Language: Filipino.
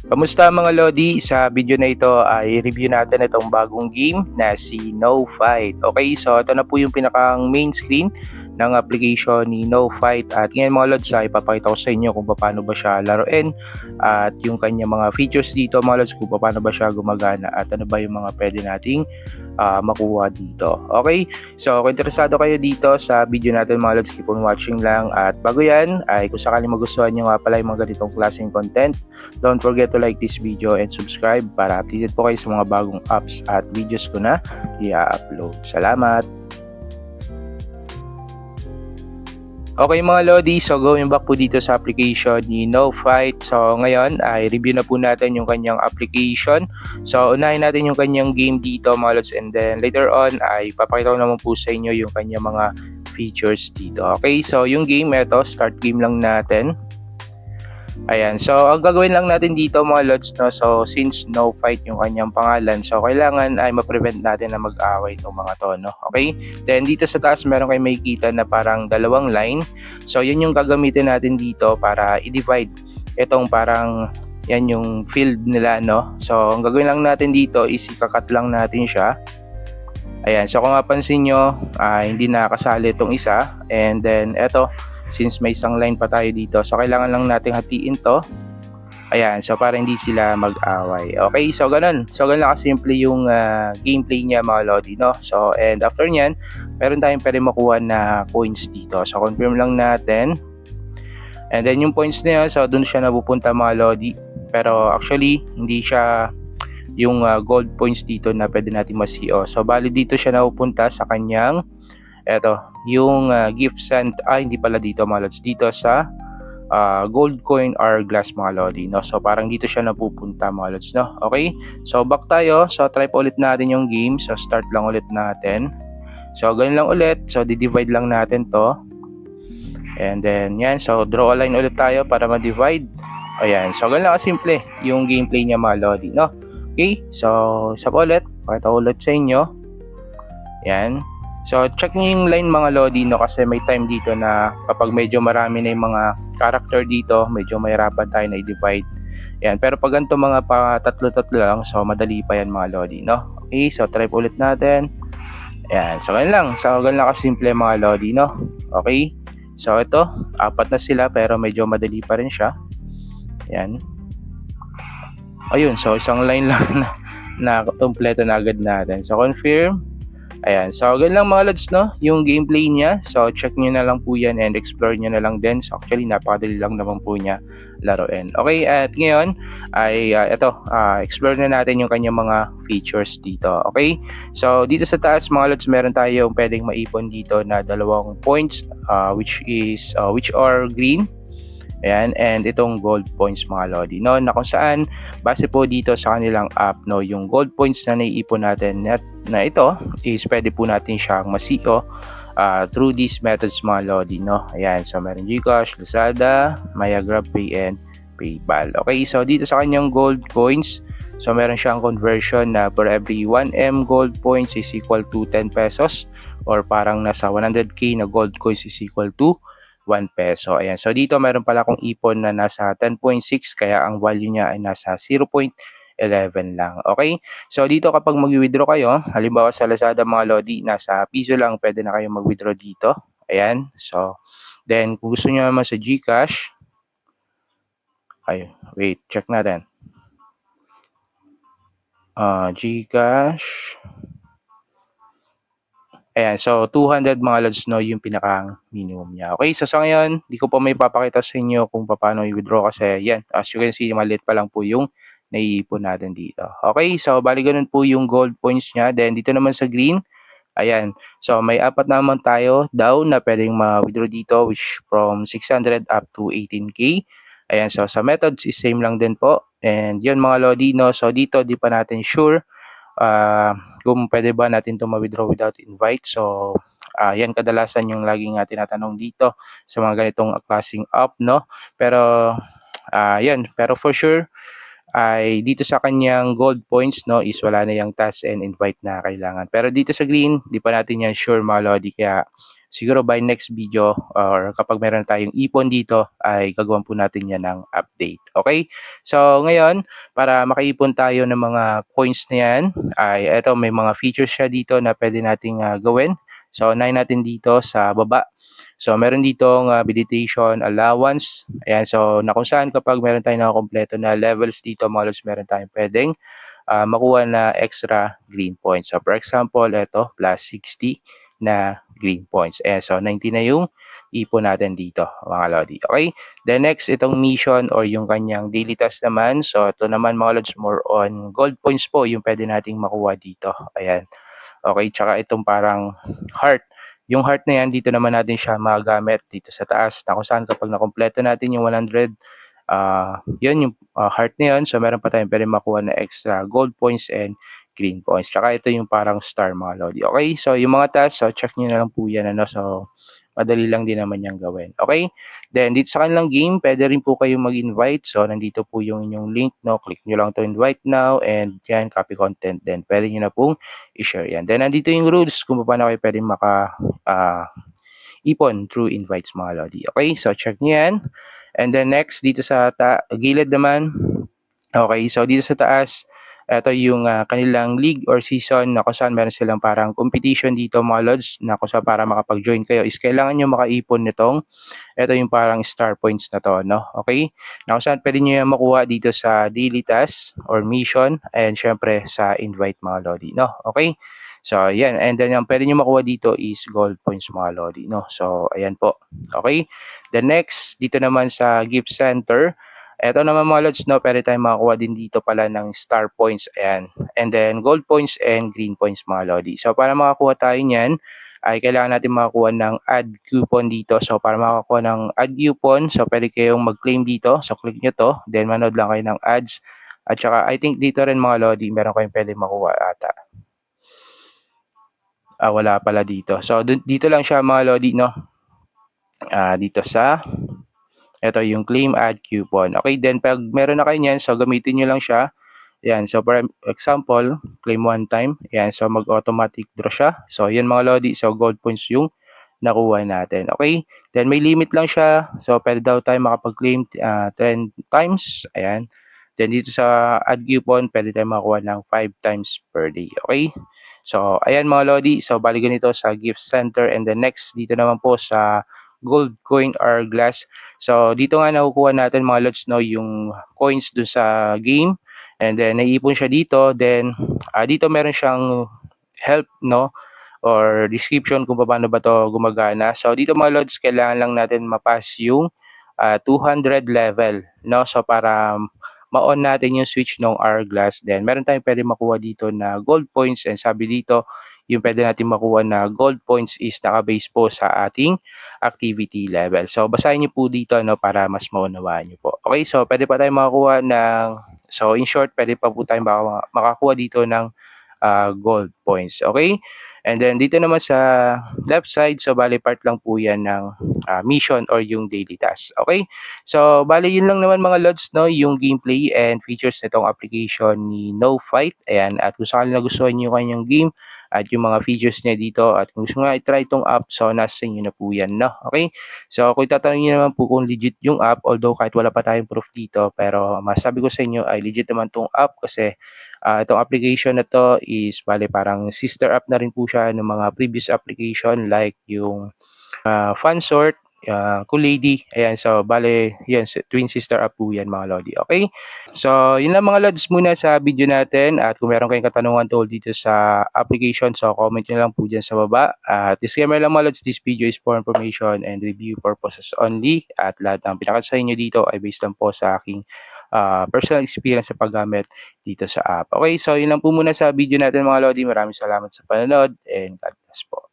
Kamusta mga Lodi? Sa video na ito ay review natin itong bagong game na si No Fight. Okay, so ito na po yung pinakang main screen ng application ni No Fight. At ngayon mga Lods ay ipapakita ko sa inyo kung paano ba siya laruin at yung kanya mga features dito mga Lods, kung paano ba siya gumagana at ano ba yung mga pwede nating makuha dito. Okay, so kung interesado kayo dito sa video natin mga Lods, keep on watching lang. At bago yan ay kung sakaling magustuhan nyo nga pala yung mga ganitong klaseng content, don't forget to like this video and subscribe para updated po kayo sa mga bagong apps at videos ko na i-upload. Salamat! Okay mga Lodi, so going back po dito sa application ni No Fight. So ngayon ay review na po natin yung kanyang application. So unahin natin yung kanyang game dito mga Lods, and then later on ay papakita ko naman po sa inyo yung kanyang mga features dito. Okay, so yung game, ito, start game lang natin. Ayan, so ang gagawin lang natin dito mga Lods, no, so since No Fight yung kanyang pangalan, so kailangan ay ma-prevent natin na mag-away itong mga to, no? Okay, then dito sa taas meron kayo makikita na parang dalawang line, so yun yung gagamitin natin dito para i-divide itong parang yan yung field nila, no? So ang gagawin lang natin dito is ikakat lang natin siya. Ayan, so kung mapansin nyo, hindi nakasali itong isa, and then eto, since may isang line pa tayo dito, so kailangan lang natin hatiin to. Ayan, so para hindi sila mag-away. Okay, so ganun. So ganun lang kasimple yung gameplay niya mga Lodi, no? So and after nyan, meron tayong pwede makuha na coins dito. So confirm lang natin. And then yung points na yun, so dun siya napupunta mga Lodi. Pero actually, hindi siya yung gold points dito na pwede natin ma-CO. So bali dito siya napupunta sa kanyang eto, yung gift sent, hindi pala dito mga Lods, dito sa gold coin or glass mga Lodi, no? So parang dito siya napupunta mga Lods, no? Okay, so back tayo, so try po ulit natin yung game, so start lang ulit natin. So ganun lang ulit, so di-divide lang natin to, and then yan, so draw a line ulit tayo para ma-divide. Ayan, so ganun lang kasimple yung gameplay niya mga Lodi, no? Okay, so isa pa ulit, pakita ulit sa inyo. Yan. So, check nyo yung line mga Lodi, no, kasi may time dito na kapag medyo marami na yung mga character dito, medyo mahirapan tayo na i-divide. Yan. Pero pag ganito mga pa tatlo-tatlo lang, so madali pa yan mga Lodi, no? Okay, so try po ulit natin. Yan. So, ganun lang. So, ganun lang kasimple mga Lodi, no? Okay. So, ito, apat na sila pero medyo madali pa rin siya. Yan. Ayun, so isang line lang na kompleto na agad natin. So, confirm. Ayan, so ganun lang mga Lods, no, yung gameplay niya. So check nyo na lang po yan and explore nyo na lang din. So actually napakadali lang naman po niya laruin. Okay, at ngayon ay explore na natin yung kanyang mga features dito. Okay, so dito sa taas mga Lods, meron tayong pwedeng maipon dito na dalawang points, which are green. Ayan, and itong gold points mga Lodi, no, na kung saan base po dito sa kanilang app, no, yung gold points na naiipon natin na ito is pwede po natin siyang ma-CO through these methods mga Lodi, no. Ayan, so meron GCash, Lazada, Maya, GrabPay, and PayPal. Okay, so dito sa kanyang gold coins, so meron siyang conversion na for every 1M gold points is equal to 10 pesos, or parang nasa 100k na gold coins is equal to 1 peso. Ayan. So dito meron pala akong ipon na nasa 10.6, kaya ang value niya ay nasa 0.11 lang. Okay? So dito kapag mag-withdraw kayo, halimbawa sa Lazada mga Lodi, nasa piso lang pwede na kayo mag-withdraw dito. Ayan. So then kung gusto niyo naman sa GCash, wait, check natin. GCash. Ayan, so 200 mga Lods, no, yung pinaka minimum niya. Okay, so sa ngayon, di ko pa may papakita sa inyo kung paano i-withdraw kasi yan, as you can see, maliit pa lang po yung naiipon natin dito. Okay, so bali ganun po yung gold points niya. Then dito naman sa green, ayan, so may apat naman tayo down na pwedeng ma-withdraw dito, which from 600 up to 18k. Ayan, so sa methods is same lang din po. And yun mga Lodi, no, so dito di pa natin sure kung pwede ba natin ito ma-withdraw without invite. So yan kadalasan yung laging tinatanong dito sa mga ganitong klaseng app, no, pero yan, pero for sure ay dito sa kanyang gold points, no, is wala na yung task and invite na kailangan. Pero dito sa green, di pa natin yan sure mga Lodi, kaya siguro by next video or kapag meron tayong ipon dito ay gagawan po natin yan ng update. Okay? So ngayon, para makaipon tayo ng mga coins na yan, ay eto may mga features siya dito na pwede nating gawin. So unahin natin dito sa baba. So meron ditong meditation allowance. Ayan, so na kung saan kapag meron tayong nakakompleto na levels dito mga lods, meron tayong pwedeng makuha na extra green points. So for example, ito plus 60 na green points. Ayan, so 90 na yung ipon natin dito mga lodi. Okay? Then next, itong mission or yung kanyang daily task naman. So ito naman mga lods, more on gold points po yung pwede nating makuha dito. Ayan. Okay, tsaka itong parang heart. Yung heart na yan, dito naman natin siya magagamit dito sa taas na kung saan kapag nakompleto natin yung 100, yun yung heart na yun. So meron pa tayong pwede makuha na extra gold points and green points. Tsaka ito yung parang star mga lodi. Okay, so yung mga tasks, so check nyo na lang po yan. Ano? So madali lang din naman yung gawin. Okay? Then dito sa kanilang game, pwede rin po kayong mag-invite. So nandito po yung inyong link, no? Click nyo lang to invite now and yan, copy content. Then pwede nyo na pong i-share yan. Then nandito yung rules kung paano kayo pwede ipon through invites mga lodi. Okay? So check nyo yan. And then next, dito sa gilid naman, okay, so dito sa taas, ito yung kanilang league or season na kung saan meron silang parang competition dito mga lods na kung saan para makapag-join kayo is kailangan nyo makaipon nitong ito yung parang star points na to, no? Okay? Na kung saan pwede nyo yan makuha dito sa daily task or mission and syempre sa invite mga lodi, no? Okay? So, ayan. And then yung pwede nyo makuha dito is gold points mga lodi, no? So, ayan po. Okay? The next, dito naman sa gift center, eto naman mga lods, no, pwede tayong makakuha din dito pala ng star points, ayan. And then gold points and green points mga lodi. So para makakuha tayo niyan, ay kailangan natin makakuha ng add coupon dito. So para makakuha ng add coupon, so pwede kayong mag-claim dito. So click nyo to, then manood lang kayo ng ads. At saka I think dito rin mga lodi, meron kayong pwede makuha ata. Wala pala dito. So dito lang siya mga lodi, no? Dito sa ito yung claim add coupon. Okay, then pag meron na kayo niyan, so gamitin nyo lang siya. Yan, so for example, claim one time. Yan, so mag-automatic draw siya. So yan mga lodi, so gold points yung nakuha natin. Okay, then may limit lang siya. So pwede daw tayo makapag-claim 10 times. Ayan. Then dito sa add coupon, pwede tayo makakuha ng 5 times per day. Okay? So, ayan mga lodi. So, bali ganito sa gift center. And then next, dito naman po sa gold coin or glass. So, dito nga nakukuha natin mga lods, no, yung coins dun sa game. And then, naiipon siya dito. Then, dito meron siyang help, no, or description kung paano ba to gumagana. So, dito mga lods, kailangan lang natin mapass yung 200 level, no? So, para ma-on natin yung switch ng hourglass. Then, meron tayong pwede makuha dito na gold points. And sabi dito, yung pwede natin makuha na gold points is nakabase po sa ating activity level. So, basahin nyo po dito, no, para mas maunawaan nyo po. Okay, so pwede pa tayong makakuha ng, so in short, pwede pa po tayong makakuha dito ng gold points. Okay? And then dito naman sa left side, so bali part lang po yan ng mission or yung daily task. Okay? So bali yun lang naman mga lods, no, yung gameplay and features nitong application ni No Fight. Ayan, at kung sakali nagustuhan niyo yung kanyang game at yung mga features niya dito at kung gusto nga i-try itong app, so nasa inyo na po yan, no? Okay? So kung tatanungin niyo naman po kung legit yung app, although kahit wala pa tayong proof dito, pero masabi ko sa inyo ay legit naman tong app kasi itong application na to is bale parang sister app na rin po siya ng mga previous application like yung Fansort, Kulady. Ayan, so bale, yan, twin sister app po yan mga lodi. Okay? So, yun lang mga lods muna sa video natin. At kung meron kayong katanungan tungkol dito sa application, so comment nyo lang po dyan sa baba. At disclaimer lang mga lods, this video is for information and review purposes only. At lahat ng pinakita sa inyo dito ay based lang po sa aking personal experience sa paggamit dito sa app. Okay, so yun lang po muna sa video natin mga lodi. Maraming salamat sa panonood and God bless po.